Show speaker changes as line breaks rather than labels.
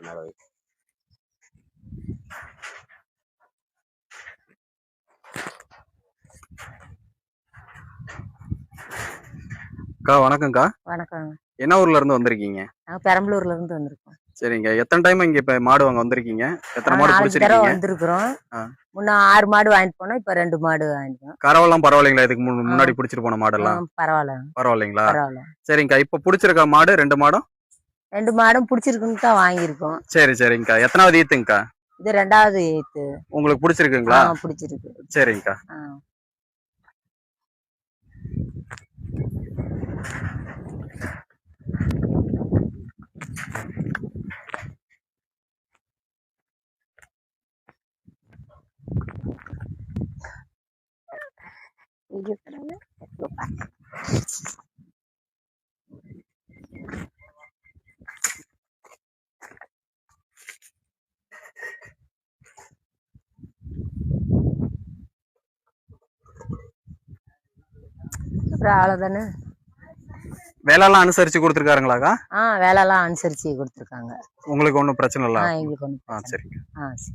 அக்கா வணக்கம்க்கா.
வணக்கம்.
என்ன ஊர்ல இருந்து வந்திருக்கீங்க?
நாங்க பெரம்பலூர்ல இருந்து வந்திருக்கோம்.
சரிங்க. எத்தனை டைம் இங்க இப்ப மாடு வாங்க வந்திருக்கீங்க? எத்தனை மாடு
4 தடவை
பிடிச்சிருக்கீங்க?
வந்திருக்கிறோம். முன்ன 6 மாடு வாங்கிட்டு போனோம். இப்ப 2 மாடு வாங்கிட்டோம்.
கறவெல்லாம் பரவாயில்லைங்களா? இதுக்கு முன்னாடி பிடிச்சிட்டு போன மாடெல்லாம்
பரவாயில்ல.
பரவாயில்லைங்களா?
பரவாயில்ல.
சரிங்கக்கா. இப்ப பிடிச்சிருக்க மாடு 2 மாடும்?
2 மாடும் பிடிச்சிருக்குன்னு தான் வாங்கியிருக்கோம்.
சரி சரிங்கக்கா. எத்தனாவது ஈத்துங்கக்கா?
இது 2வது ஈத்து.
உங்களுக்கு பிடிச்சிருக்குங்களா?
பிடிச்சிருக்கு.
சரிங்கக்கா.
அவ்வளவுதானே.
வேலையெல்லாம் அனுசரிச்சு கொடுத்துருக்காருங்களாக்கா?
வேலையெல்லாம் அனுசரிச்சு கொடுத்துருக்காங்க.
உங்களுக்கு ஒன்றும் பிரச்சனை இல்லை?
எங்களுக்கு ஒன்றும்.
சரிங்க.
சரி.